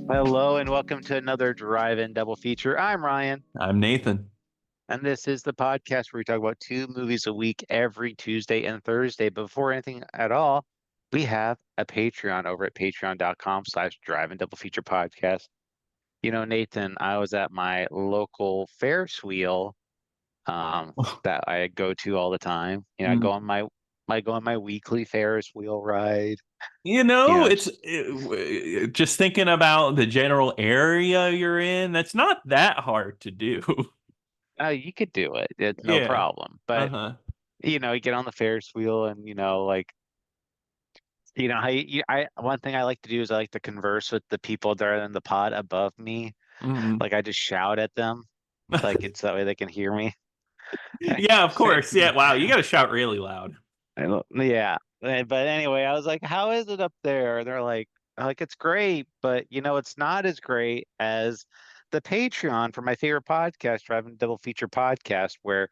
Hello and welcome to another Drive-In Double Feature. I'm Ryan, I'm Nathan. and this is the podcast where we talk about two movies a week every Tuesday and Thursday. But before anything at all, we have a Patreon over at patreon.com/Drive-In Double Feature Podcast. You know, Nathan, I was at my local Ferris wheel that I go to all the time. You know, Mm. I go on my weekly Ferris wheel ride. You You know, know, it's just thinking about the general area you're in. That's not that hard to do. you could do it. It's no Yeah. problem. But Uh-huh. you get on the Ferris wheel and like I one thing I like to do is I like to converse with the people that are in the pod above me. Hmm. Like I just shout at them, like it's that way they can hear me. Yeah, of course. Yeah. Wow, you got to shout really loud. Yeah. But anyway, I was like, "How is it up there?" They're like it's great, but it's not as great as the Patreon for my favorite podcast, Driving Double Feature Podcast, where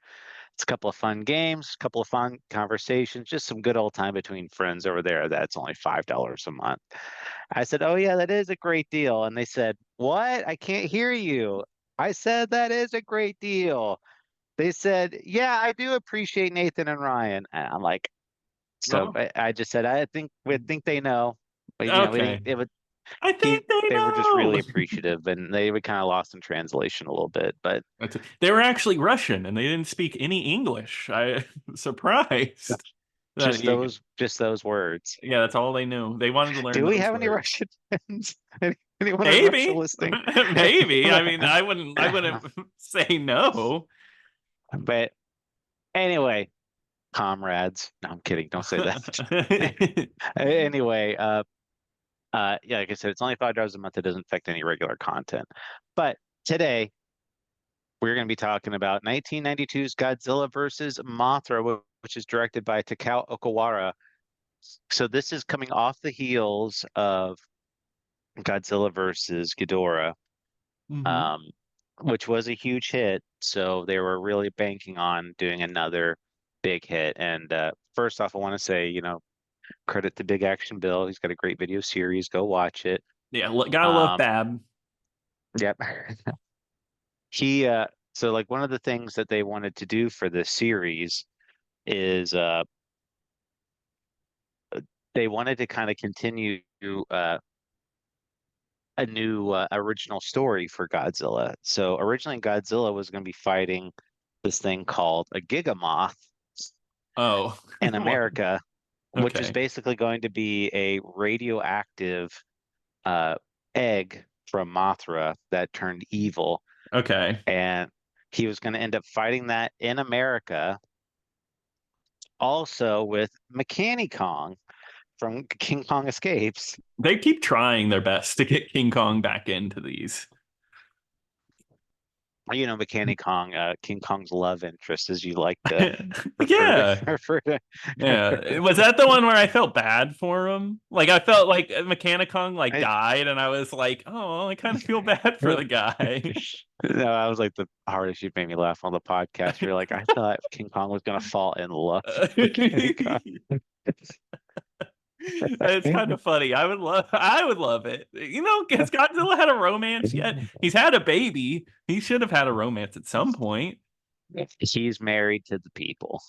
it's a couple of fun games, a couple of fun conversations, just some good old time between friends over there. That's only $5 a month. I said, "Oh yeah, that is a great deal." And they said, "What? I can't hear you." I said, "That is a great deal." They said, "Yeah, I do appreciate Nathan and Ryan." And I'm like, so Oh, I just said, "I think they know." But okay. it would I think they they were just know. really appreciative, and they were kind of lost in translation a little bit, but They were actually Russian and they didn't speak any English. I surprised that just those words. yeah, that's all they knew. They wanted to learn Do we those have any words. Russian friends? Anyone in Russia Maybe. listening? Maybe. I mean, I wouldn't say no. But anyway, comrades. No, I'm kidding. Don't say that. Anyway, yeah, like I said, it's only $5 a month. It doesn't affect any regular content. But today we're going to be talking about 1992's Godzilla versus Mothra, which is directed by Takao Okawara. So this is coming off the heels of Godzilla versus Ghidorah, Hmm. um, which was a huge hit. So they were really banking on doing another big hit. And first off, I want to say, credit to Big Action Bill. He's got a great video series. Go watch it. Yeah, gotta love Um, Bab. yep. He so like one of the things that they wanted to do for this series is they wanted to kind of continue a new original story for Godzilla. So originally Godzilla was going to be fighting this thing called a Gigamoth Oh, in America, which is okay, basically going to be a radioactive uh, egg from Mothra that turned evil, okay. and he was going to end up fighting that in America, also with Mechani Kong from King Kong Escapes. They keep trying their best to get King Kong back into these. Mechanic Kong, King Kong's love interest, as you like to refer to Yeah, refer to. yeah. Was that the one where I felt bad for him? Like I felt like Mechanicong like I, died, and I was like, oh, I kind of feel bad for the guy. no, I was like the hardest you made me laugh on the podcast. You're like, I thought King Kong was gonna fall in love with Mechanic Kong. It's kind of funny. I would love it. Has Godzilla had a romance yet? He's had a baby. He should have had a romance at some point. He's married to the people.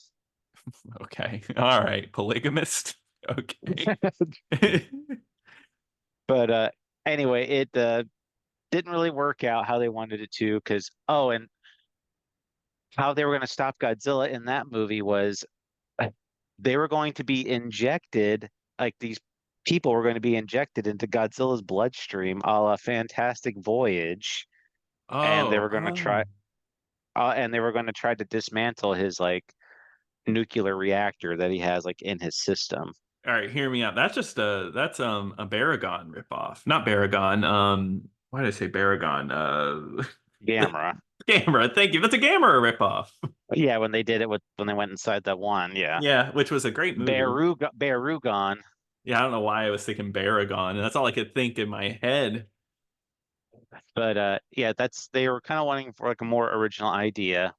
Okay. All right. Polygamist. Okay. But anyway, it didn't really work out how they wanted it to, because and how they were going to stop Godzilla in that movie was they were going to be injected, like these people were going to be injected into Godzilla's bloodstream, a la Fantastic Voyage, and they Oh, were going to try, oh. to dismantle his like nuclear reactor that he has like in his system. All right, hear me out. That's a Baragon ripoff. Not Baragon. Why did I say Baragon? Gamera. Gamera. Thank you. That's a Gamera ripoff. Yeah, when they did it when they went inside that one, yeah. Yeah, which was a great movie. Barugon. Yeah, I don't know why I was thinking Baragon, and that's all I could think in my head. But yeah, they were kind of wanting for like a more original idea.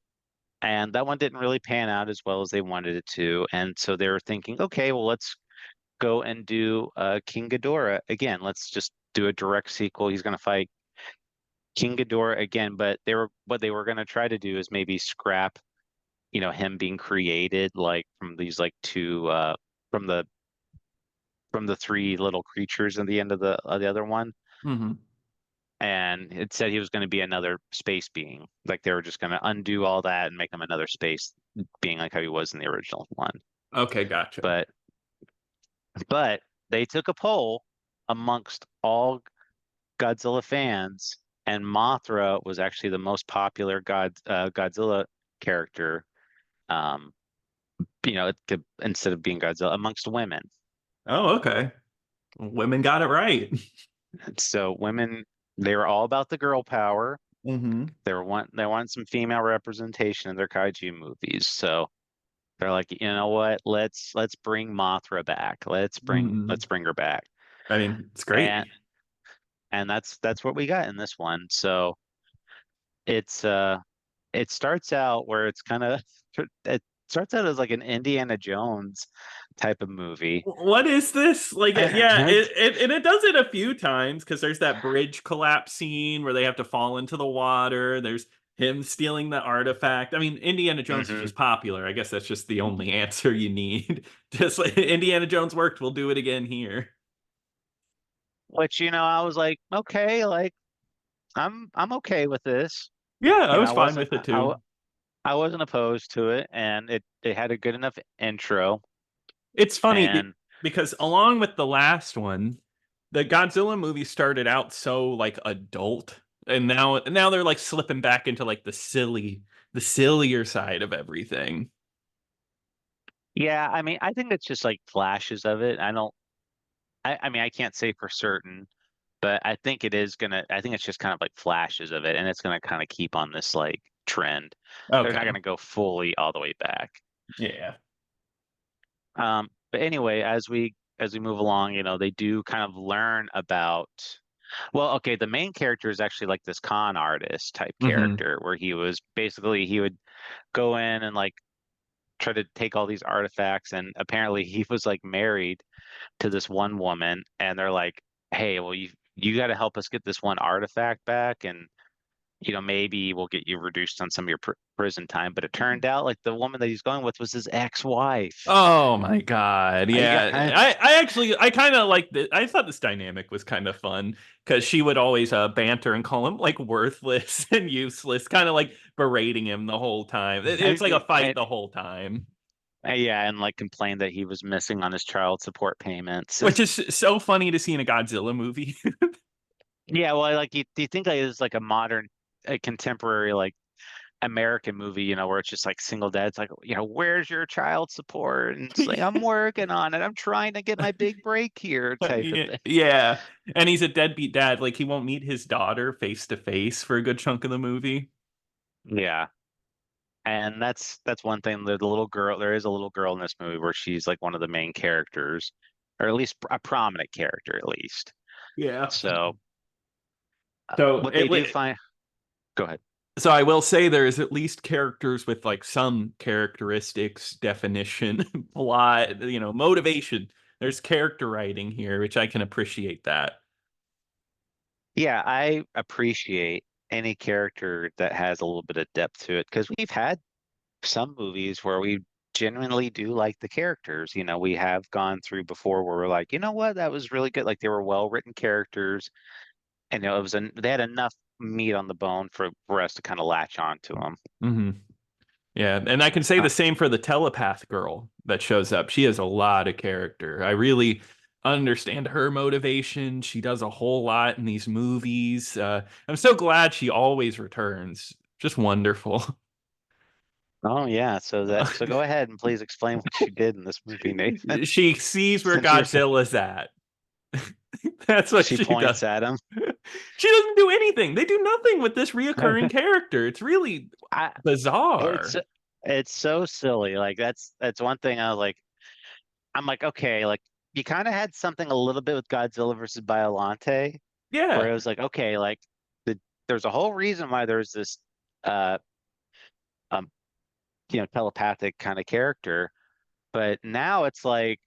And that one didn't really pan out as well as they wanted it to. And so they were thinking, okay, well, let's go and do King Ghidorah again. Let's just do a direct sequel. He's going to fight King Ghidorah again, but what they were going to try to do is maybe scrap, him being created like from these like two from the from the three little creatures at the end of the other one. Hmm. And it said he was going to be another space being. Like they were just going to undo all that and make him another space being like how he was in the original one. Okay, gotcha. But but they took a poll amongst all Godzilla fans, and Mothra was actually the most popular Godzilla character. Um, instead of being Godzilla amongst women. Oh, okay. Women got it right. So women, they were all about the girl power. Hmm. They want some female representation in their kaiju movies. So they're like, you know what? Let's bring Mothra back. Hmm. Let's bring her back. I mean, it's great. And and that's what we got in this one. So it's it starts out where it's kind of it starts out as like an Indiana Jones type of movie. What is this? Like, yeah, it does it a few times because there's that bridge collapse scene where they have to fall into the water. There's him stealing the artifact. I mean, Indiana Jones is Hmm. just popular. I guess that's just the only answer you need. Just like Indiana Jones worked, we'll do it again here. Which, I was like, okay, like I'm okay with this. Yeah, I You know, was fine with it too. I wasn't opposed to it, and it had a good enough intro. It's funny And because along with the last one, the Godzilla movie started out so like adult, and now they're like slipping back into like the sillier side of everything. yeah, I mean, I think it's just like flashes of it. I mean, I can't say for certain, but I think it's just kind of like flashes of it, and it's gonna kind of keep on this like trend. They're not Okay. gonna go fully all the way back. Yeah. But anyway, as we move along, they do kind of learn about, well, okay, the main character is actually like this con artist type Hmm. character where he would go in and like try to take all these artifacts, and apparently he was like married to this one woman, and they're like, hey, well, you got to help us get this one artifact back, and maybe we'll get you reduced on some of your prison time. But it turned out like the woman that he's going with was his ex-wife. Oh my God. I Yeah. got I kind of like the I thought this dynamic was kind of fun because she would always banter and call him like worthless and useless, kind of like berating him the whole time. It's like a fight and, the whole time. yeah, and like complained that he was missing on his child support payments. Which is so funny to see in a Godzilla movie. Yeah, well, like you think like it's like a contemporary like American movie, where it's just like single dads, like, where's your child support? And it's like, I'm working on it. I'm trying to get my big break here, type of Yeah, thing. yeah. And he's a deadbeat dad. Like he won't meet his daughter face to face for a good chunk of the movie. Yeah. And that's one thing. The little girl, there is a little girl in this movie where she's like one of the main characters, or at least a prominent character, at least. Yeah. So So what they do it find, go ahead. so I will say there is at least characters with like some characteristics, definition, plot, motivation. There's character writing here, which I can appreciate that. Yeah, I appreciate any character that has a little bit of depth to it because we've had some movies where we genuinely do like the characters. We have gone through before where we're like, you know what, that was really good. Like they were well written characters, and they had enough meat on the bone for us to kind of latch on to them. Hmm. Yeah, and I can say Uh, the same for the telepath girl that shows up. She has a lot of character. I really understand her motivation. She does a whole lot in these movies. I'm so glad she always returns. Just wonderful. oh yeah, so go ahead and please explain what you did in this movie, Nathan. She sees where Since you're Godzilla's at. That's what she she does. points at him. She doesn't do anything. They do nothing with this reoccurring character. It's really I it's bizarre. it's so silly. Like that's one thing I was like, I'm like, okay, like you kind of had something a little bit with Godzilla versus Biollante, where Yeah. it was like, okay, like there's a whole reason why there's this uh um telepathic kind of character, but now it's like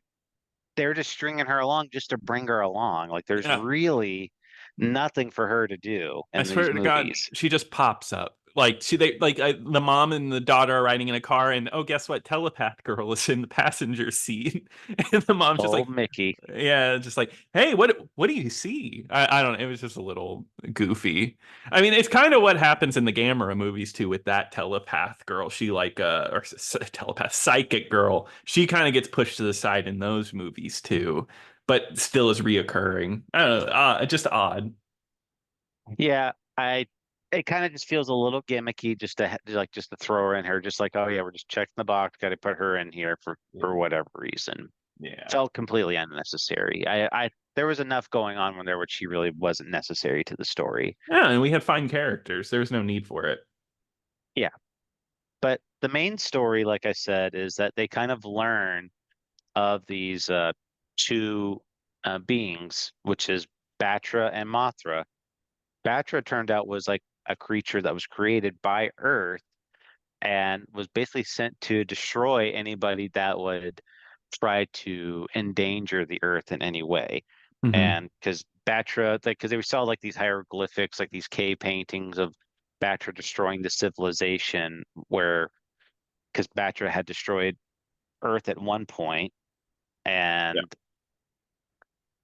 they're just stringing her along just to bring her along. Like there's Yeah. really nothing for her to do I in these swear to God, movies. she just pops up. Like the mom and the daughter are riding in a car, and oh, guess what? Telepath girl is in the passenger seat, and the mom's just Old like, Mickey. yeah, just like, hey, what do you see? I don't know. It was just a little goofy. I mean, it's kind of what happens in the Gamera movies too with that telepath girl. She like or telepath psychic girl. She kind of gets pushed to the side in those movies too, but still is reoccurring. I don't know. Just odd. Yeah, I it kind of just feels a little gimmicky just to like just to throw her in here, just like, oh yeah, we're just checking the box, got to put her in here for whatever reason. Yeah. Felt completely unnecessary. I there was enough going on when there which she really wasn't necessary to the story. Yeah, and we had fine characters. There's no need for it. Yeah, but the main story, like I said, is that they kind of learn of these two beings, which is Batra and Mothra. Batra turned out was like a creature that was created by Earth and was basically sent to destroy anybody that would try to endanger the Earth in any way. Hmm. And because Batra, like, because we saw like these hieroglyphics, like these cave paintings of Batra destroying the civilization, where because Batra had destroyed Earth at one point, Yeah. and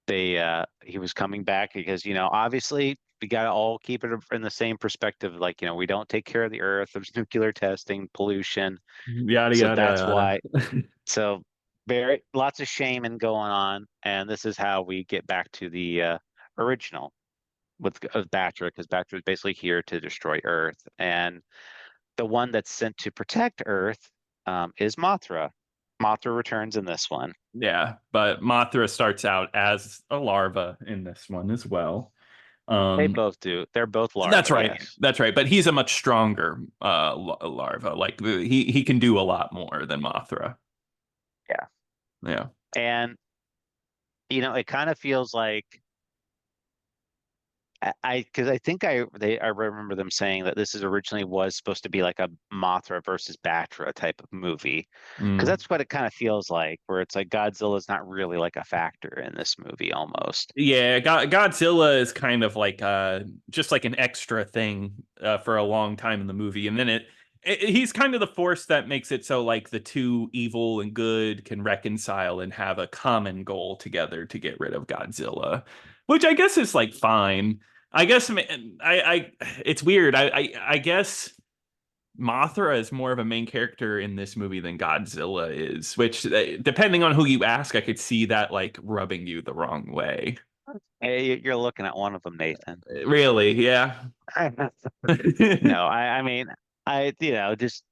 he was coming back because obviously we got to all keep it in the same perspective, like we don't take care of the Earth, there's nuclear testing, pollution, Yada so yada that's why. yada. So very lots of shaming going on, and this is how we get back to the original with of Batra, because Batra is basically here to destroy Earth, and the one that's sent to protect Earth is Mothra. Mothra returns in this one. Yeah, but Mothra starts out as a larva in this one as well. They Um, both do. They're both that's larvae, right. yes. That's right. But he's a much stronger larva. Like he can do a lot more than Mothra. Yeah. Yeah. And it kind of feels like because I think I remember them saying that this is originally was supposed to be like a Mothra versus Batra type of movie, because Mm. that's what it kind of feels like, where it's like Godzilla's not really like a factor in this movie almost. Yeah, Godzilla is kind of like just like an extra thing for a long time in the movie, and then he's kind of the force that makes it so like the two evil and good can reconcile and have a common goal together to get rid of Godzilla, which I guess is like fine. I guess it's weird. I guess Mothra is more of a main character in this movie than Godzilla is, which depending on who you ask, I could see that like rubbing you the wrong way. Hey, you're looking at one of them, Nathan. Really? Yeah. No, I mean, just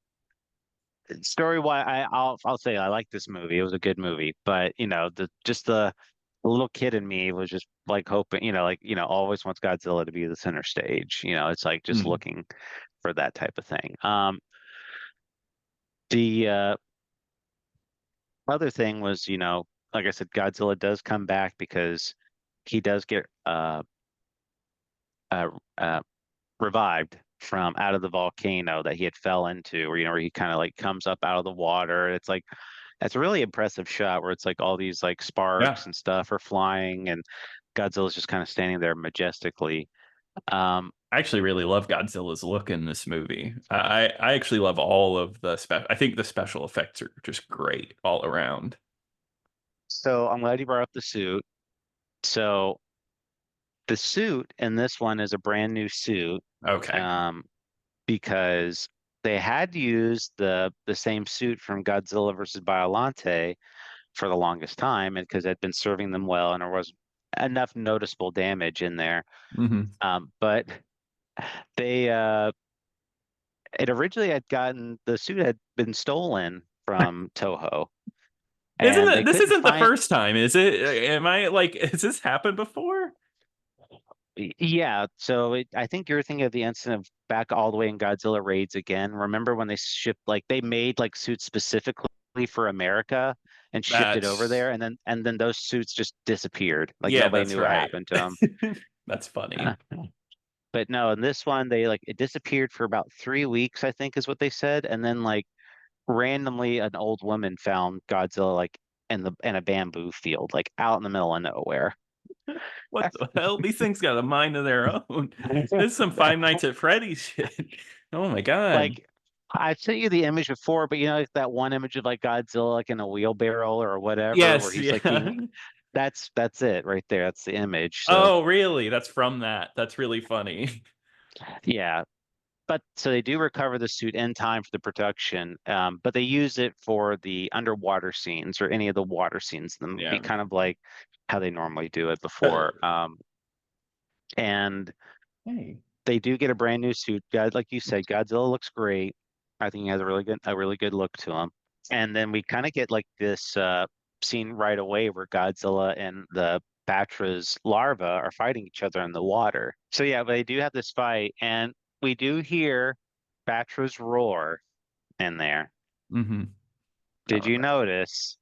story wise, I'll say I like this movie. It was a good movie, but the little kid in me was just like hoping, like always wants Godzilla to be the center stage. It's like just Hmm. looking for that type of thing. The other thing was, like I said, Godzilla does come back because he does get uh, uh, revived from out of the volcano that he had fell into, where he kind of like comes up out of the water. It's like that's a really impressive shot where it's like all these like Yeah. sparks and stuff are flying, and Godzilla's just kind of standing there majestically. Um, I actually really love Godzilla's look in this movie. I actually love all of the special. I think the special effects are just great all around. so I'm glad you brought up the suit. So the suit in this one is a brand new suit, Okay. um, because they had used the same suit from Godzilla versus Biollante for the longest time, and because it had been serving them well, and there was enough noticeable damage in there. Hmm. But they it originally had gotten the suit had been stolen from Toho, Isn't and they it? This couldn't isn't the find. first time, is it? Am I like? Has this happened before? Yeah, so I think you're thinking of the incident of back all the way in Godzilla Raids again. Remember when they shipped like they made like suits specifically for America and shipped it over That's there, and then those suits just disappeared. Like yeah, nobody that's knew what right. happened to them. That's funny. But no, in this one they like it disappeared for about 3 weeks, I think is what they said, and then like randomly an old woman found Godzilla like in a bamboo field, like out in the middle of nowhere. What the hell? These things got a mind of their own. This is some Five Nights at Freddy's shit. Oh my God. Like I sent you the image before, but you know like that one image of like Godzilla like in a wheelbarrow or whatever, where Yes, he's like yeah. being that's it right there. That's the image. So Oh, really? That's from that. That's really funny. yeah, but so they do recover the suit in time for the production, but they use it for the underwater scenes or any of the water scenes in the movie, Yeah. kind of like how they normally do it Uh, before. And hey. they do get a brand new suit. God, like you said, Godzilla looks great. I think he has a really good look to him. And then we kind of get like this scene right away where Godzilla and the Batra's larva are fighting each other in the water. So yeah, but they do have this fight, and we do hear Batra's roar in there. Mm-hmm. Did you notice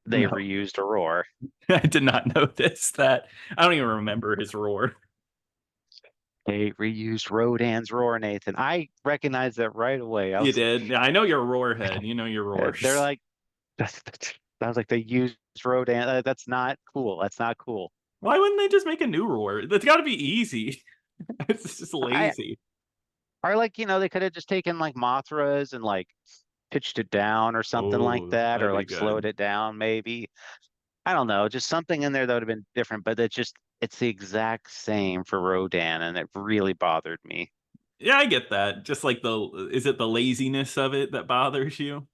they No, reused a roar? I did not notice that. I don't even remember his roar. They reused Rodan's roar, Nathan. I recognized that right away. You did. Yeah, I know you're a roar head. You know your They're roars. like, I was like, they used Rodan. That's not cool. That's not cool. Why wouldn't they just make a new roar? That's got to be easy. It's just I lazy. are like, they could have just taken like Mothra's and like pitched it down or something like Oh, that, that'd or be like slowed good. it down maybe. I don't know, just something in there that would have been different, but it's the exact same for Rodan, and it really bothered me. Yeah, I get that. Just like is it the laziness of it that bothers you?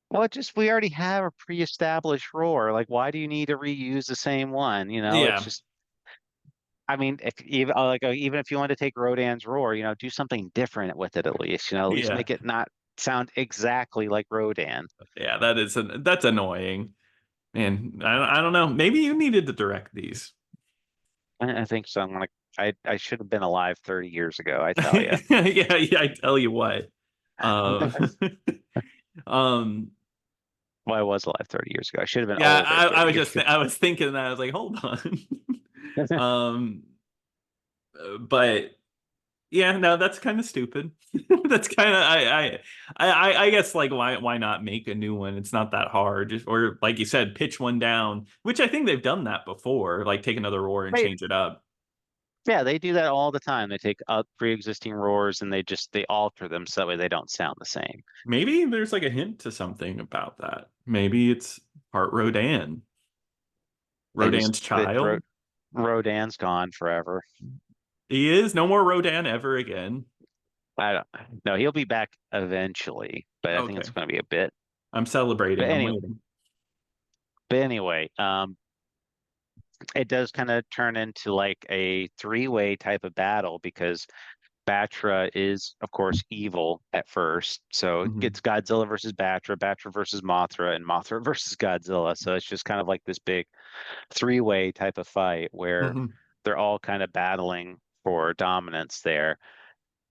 Well, we already have a pre-established roar. Like, why do you need to reuse the same one? It's Yeah, just I mean, if even even if you want to take Rodan's roar, do something different with it at least. At least yeah, make it not sound exactly like Rodan. yeah. That's annoying. And I don't know. Maybe you needed to direct these. I think so. I should have been alive 30 years ago, I tell you. Yeah, yeah. I tell you what. Uh, um, Well, I was alive 30 years ago. I should have been yeah. older I 30 was years ago. I was thinking that I was like, hold on. um, but yeah, no, that's kind of stupid. That's kind of I guess like why not make a new one? It's not that hard. Or like you said, pitch one down, which I think they've done that before. Like take another roar and Right. change it up. Yeah, they do that all the time. They take up pre-existing roars and they alter them so that way they don't sound the same. Maybe there's like a hint to something about that. Maybe it's part Rodan, They just Rodan's child. Rodan's gone forever. He is no more Rodan ever again. I don't No, he'll be back eventually, but I think it's Okay, going to be a bit. I'm But celebrating. I'm anyway, waiting. but anyway, it does kind of turn into like a three-way type of battle because Batra is, of course, evil at first. So it Hmm. gets Godzilla versus Batra, Batra versus Mothra, and Mothra versus Godzilla. So it's just kind of like this big three-way type of fight where Hmm. they're all kind of battling for dominance there.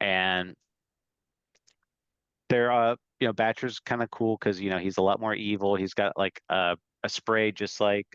And Batra's kind of cool because, he's a lot more evil. He's got like a spray just like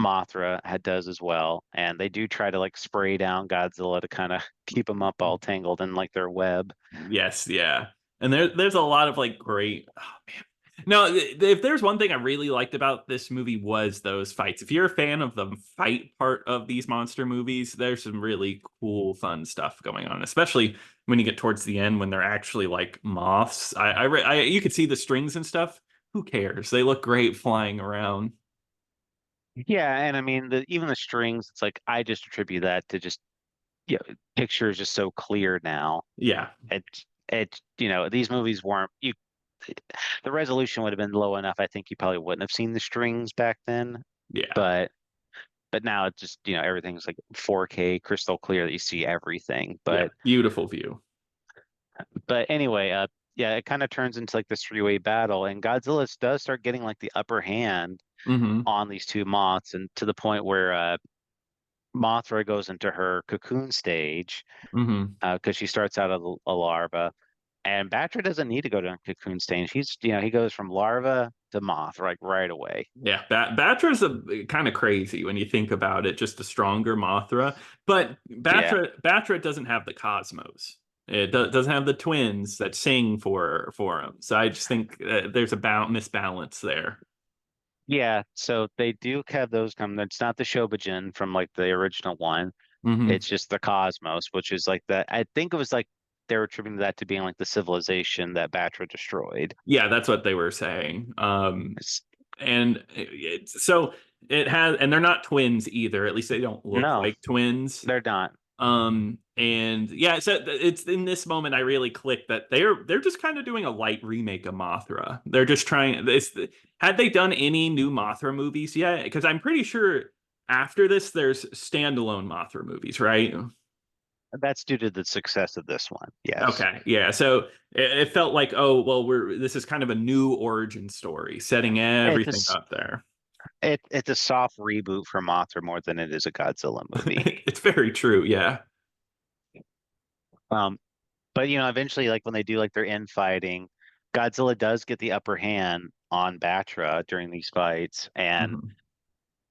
Mothra does as well, and they do try to like spray down Godzilla to kind of keep him up all tangled in like their web. Yes, yeah. And there's a lot of like great. Oh man. No, if there's one thing I really liked about this movie was those fights. If you're a fan of the fight part of these monster movies, there's some really cool, fun stuff going on, especially when you get towards the end when they're actually like moths. You could see the strings and stuff. Who cares? They look great flying around. Yeah, and I mean even the strings, it's like I just attribute that to just picture is just so clear now. Yeah, It these movies weren't you the resolution would have been low enough. I think you probably wouldn't have seen the strings back then, yeah, but now it's just everything's like 4K crystal clear that you see everything. yeah. Beautiful view. But anyway, yeah, it kind of turns into like this three-way battle, and Godzilla does start getting like the upper hand Hmm. on these two moths, and to the point where Mothra goes into her cocoon stage Hmm. because she starts out as a larva, and Batra doesn't need to go to a cocoon stage. He goes from larva to moth like right away. Yeah, Batra's a kind of crazy when you think about it, just a stronger Mothra. But Yeah, Batra doesn't have the cosmos. It doesn't have the twins that sing for him. So I just think there's a misbalance there. Yeah, so they do have those come. It's not the Shobijin from like the original one. Hmm. It's just the Cosmos, which is like the I think it was like they were attributing that to being like the civilization that Batra destroyed. Yeah, that's what they were saying. It's, And so it has, and they're not twins either. At least they don't look no, like twins. they're not. And yeah, so it's in this moment I really clicked that they're just kind of doing a light remake of Mothra. They're just trying this. Had they done any new Mothra movies yet? Because I'm pretty sure after this there's standalone Mothra movies, right? That's due to the success of this one. Yes. Okay, yeah. So it felt like, oh well, we're this is kind of a new origin story, setting It's a, everything s- up there. it's a soft reboot for Mothra more than it is a Godzilla movie. It's very true, yeah. Um, but eventually, like when they do like their infighting, Godzilla does get the upper hand on Batra during these fights, and Mhm.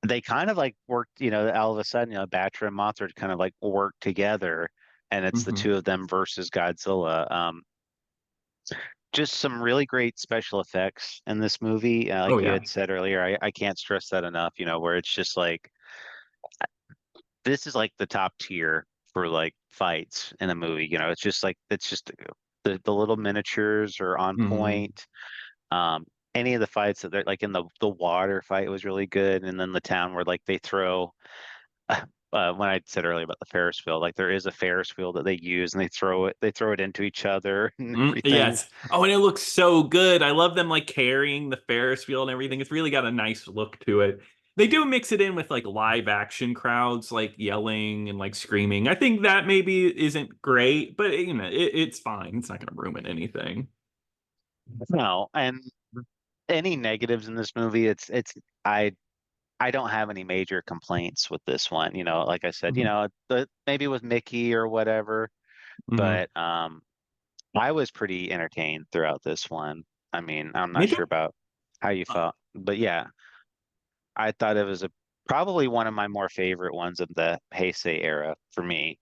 they kind of like worked, all of a sudden, Batra and Mothra kind of like work together, and it's the Mhm. two of them versus Godzilla. Just some really great special effects in this movie. Oh Like you yeah. had said earlier, I can't stress that enough, where it's just like this is like the top tier for like fights in a movie. It's just like it's just the little miniatures are on Mhm. point. Um, any of the fights that they're like in the water fight was really good, and then the town where like they throw when I said earlier about the Ferris wheel, like there is a Ferris wheel that they use and they throw it into each other and everything. Yes. Oh, and it looks so good. I love them like carrying the Ferris wheel and everything. It's really got a nice look to it. They do mix it in with like live action crowds, like yelling and like screaming. I think that maybe isn't great, but it's fine. It's not going to ruin anything. No, and any negatives in this movie, I I don't have any major complaints with this one. Like I said, Hmm. maybe with Mickey or whatever, Hmm. but I was pretty entertained throughout this one. I mean, I'm Me not too. sure about how you Uh, felt, but yeah, I thought it was probably one of my more favorite ones of the Heisei era for me.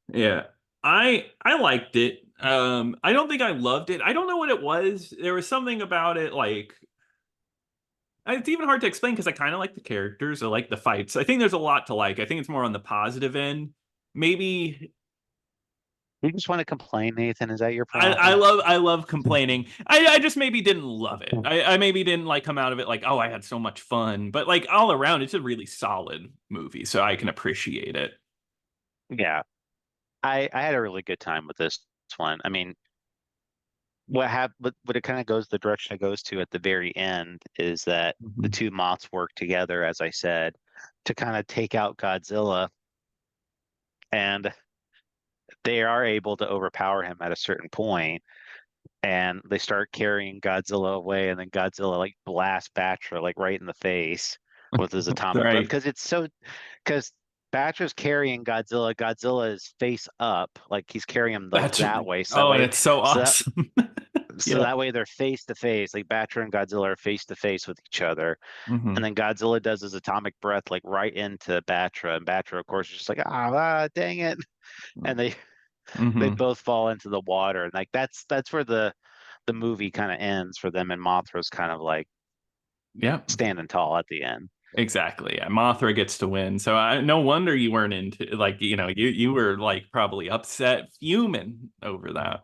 yeah. I liked it. I don't think I loved it. I don't know what it was. There was something about it like it's even hard to explain because I kind of like the characters. I like the fights. I think there's a lot to like. I think it's more on the positive end. Maybe You just want to complain, Nathan? Is that your I problem? love complaining. I just maybe didn't love it. I maybe didn't like come out of it like, oh, I had so much fun. But like all around, it's a really solid movie, so I can appreciate it. Yeah, I had a really good time with this one. I mean, what it kind of goes the direction it goes to at the very end is that the Mhm. two Moths work together, as I said, to kind of take out Godzilla, and they are able to overpower him at a certain point, and they start carrying Godzilla away, and then Godzilla like blasts Batra like right in the face with his atomic breath Right. because Batra's carrying Godzilla. Godzilla is face up, like he's carrying him like That's that way. So that oh, and way, it's so so that awesome. so Yeah. that way they're face to face. Like Batra and Godzilla are face to face with each other, and Hmm. then Godzilla does his atomic breath like right into Batra, and Batra, of course, is just like dang it, and they Hmm. both fall into the water, and like that's where the movie kind of ends for them, and Mothra's kind of like Yeah. standing tall at the end. Exactly. Yeah. Mothra gets to win. So no wonder you weren't into like, you were like probably upset, fuming over that.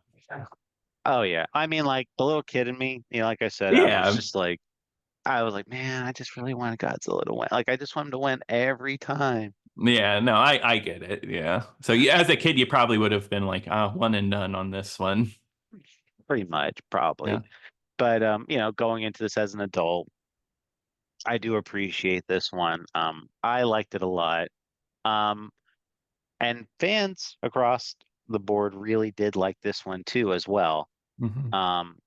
Oh yeah, I mean, like the little kid in me, like I said, Yeah. I was like, man, I just really wanted Godzilla to win. Like I just want him to win every time. Yeah, no, I get it. Yeah. So yeah, as a kid, you probably would have been like, one and done on this one. Pretty much, Yeah. probably. But going into this as an adult, I do appreciate this one. I liked it a lot. Um, and fans across the board really did like this one too, as well. Hmm. Um,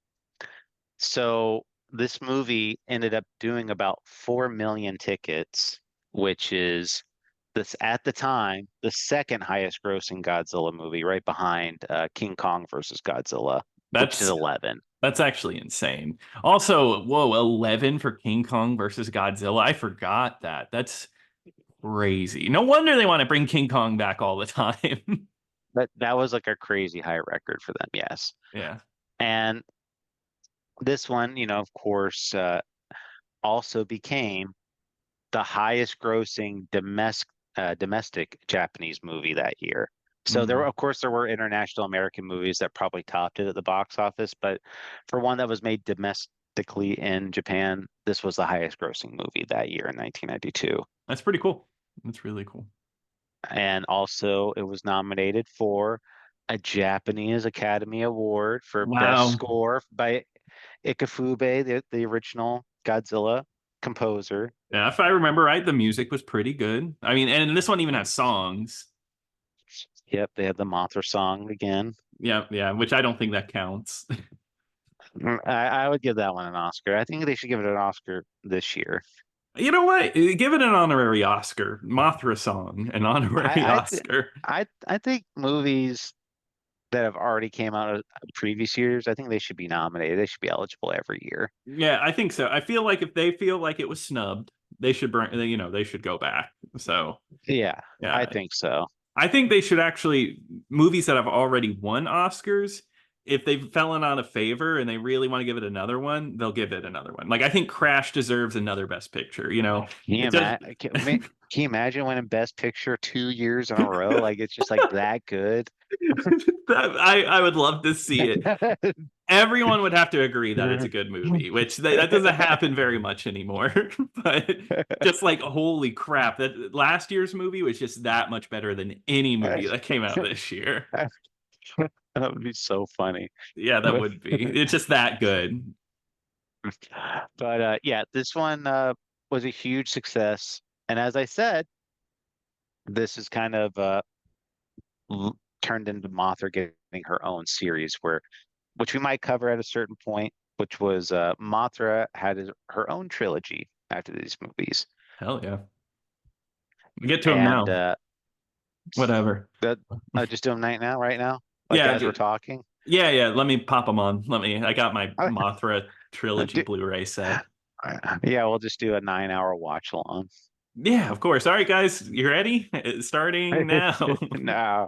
so this movie ended up doing about 4 million tickets, which is this at the time the second highest grossing Godzilla movie, right behind King Kong versus Godzilla, which is That's 11. that's actually insane. Also, whoa, 11 for King Kong versus Godzilla. I forgot that. That's crazy. No wonder they want to bring King Kong back all the time. That was like a crazy high record for them, yes. Yeah. And this one, of course, also became the highest grossing domestic Japanese movie that year. So there were, Mm. of course, there were international American movies that probably topped it at the box office, but for one that was made domestically in Japan, this was the highest grossing movie that year in 1992. That's pretty cool. That's really cool. And also it was nominated for a Japanese Academy Award for Best Wow. Score by Ikefube, the original Godzilla composer. Yeah, if I remember right, the music was pretty good. I mean, and this one even has songs. Yep, they had the Mothra song again. Yeah, yeah, which I don't think that counts. I would give that one an Oscar. I think they should give it an Oscar this year. You know what? Give it an honorary Oscar. Mothra song, an honorary I I th Oscar. I think movies that have already came out of previous years, I think they should be nominated. They should be eligible every year. Yeah, I think so. I feel like if they feel like it was snubbed, they should bring, they should go back. So, Yeah, I yeah, think so. I think they should actually movies that have already won Oscars, if they've fallen out of favor and they really want to give it another one, they'll give it another one. Like I think Crash deserves another Best Picture, Can you It does imagine? Can you imagine winning Best Picture 2 years in a row? Like it's just like that good. I would love to see it. Everyone would have to agree that it's a good movie, which that doesn't happen very much anymore. But just like holy crap, that last year's movie was just that much better than any movie that came out this year. That would be so funny. Yeah, that would be. It's just that good. But yeah, this one was a huge success. And as I said, this is kind of turned into Mothra getting her own series, which we might cover at a certain point, which was Mothra had her own trilogy after these movies. Hell yeah. We get to him And now. Whatever. that just do them right now, like Yeah, as we're talking. yeah, yeah. Let me pop them on. I got my Uh, Mothra trilogy do- Blu-ray set. yeah, we'll just do a 9 hour watch along. Yeah, of course. All right, guys, you ready? It's starting now. No.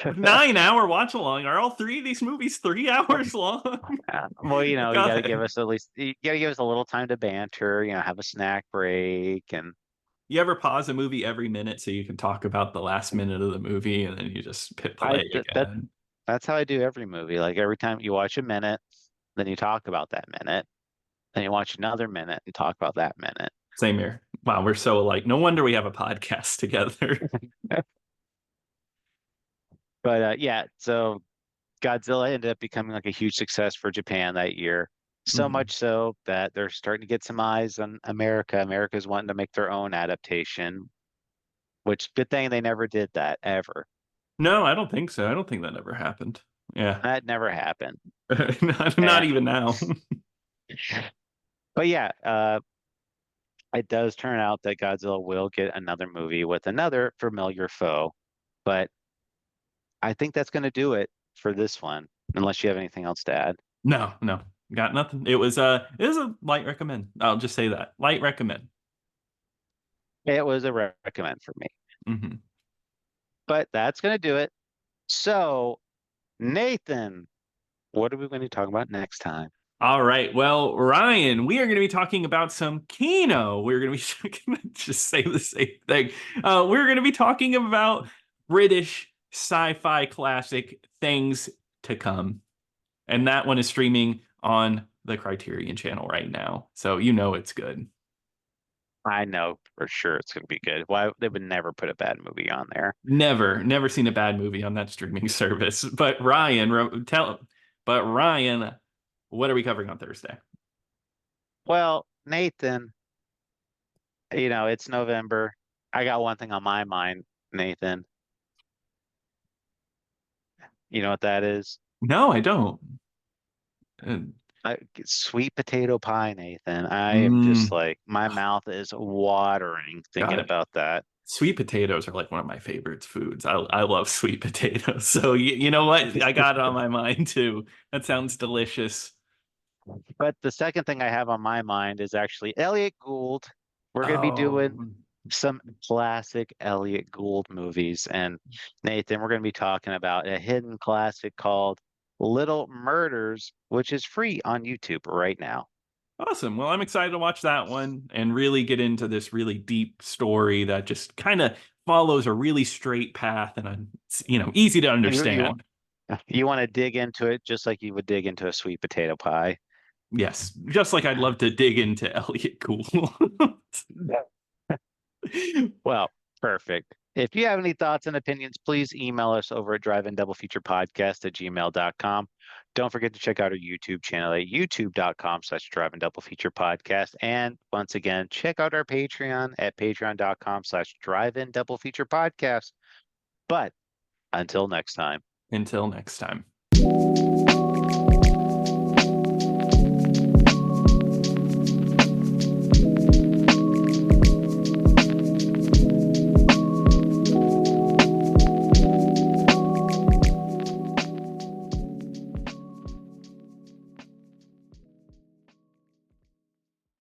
9 hour watch along. Are all three of these movies 3 hours long? Well, My you got to give God. us at least, you got to give us a little time to banter, have a snack break. And You ever pause a movie every minute so you can talk about the last minute of the movie and then you just hit I, play th- that, again? that's how I do every movie. Like every time you watch a minute, then you talk about that minute, then you watch another minute and talk about that minute. Same here. Wow, we're so alike. No wonder we have a podcast together. But yeah, so Godzilla ended up becoming like a huge success for Japan that year. So Mhm. much so that they're starting to get some eyes on America. America's wanting to make their own adaptation, which good thing they never did that ever. No, I don't think so. I don't think that ever happened. Yeah. That never happened. Not Uh, even now. but yeah, it does turn out that Godzilla will get another movie with another familiar foe. But I think that's going to do it for this one, unless you have anything else to add. No, no. Got nothing. It was a light recommend. I'll just say that. Light recommend. It was a recommend for me. Hmm. But that's going to do it. So, Nathan, what are we going to talk about next time? All right. Well, Ryan, we are going to be talking about some Kino. We're going to be just say the same thing. We're going to be talking about British sci-fi classic Things to Come. And that one is streaming on the Criterion channel right now. So you know it's good. I know for sure it's going to be good. Why they would never put a bad movie on there. Never seen a bad movie on that streaming service. But Ryan, what are we covering on Thursday? Well, Nathan, it's November. I got one thing on my mind, Nathan. You know what that is? No, I don't. Uh, Sweet potato pie, Nathan. I am just mm, like, my mouth is watering thinking God, about that. sweet potatoes are like one of my favorite foods. I love sweet potatoes. So you know what? I got it on my mind too. That sounds delicious. But the second thing I have on my mind is actually Elliot Gould. We're going to be Oh, doing some classic Elliot Gould movies. And Nathan, we're going to be talking about a hidden classic called Little Murders, which is free on YouTube right now. Awesome. Well, I'm excited to watch that one and really get into this really deep story that just kind of follows a really straight path and it's, easy to You you understand. you want to dig into it just like you would dig into a sweet potato pie. Yes, just like I'd love to dig into Elliot Gould. Well, perfect. If you have any thoughts and opinions, please email us over at drive-in-double-feature-podcast@gmail.com. Don't forget to check out our YouTube channel at youtube.com/drive-in-double-feature-podcast. And once again, check out our Patreon at patreon.com/drive-in-double-feature-podcast. But until next time. Until next time.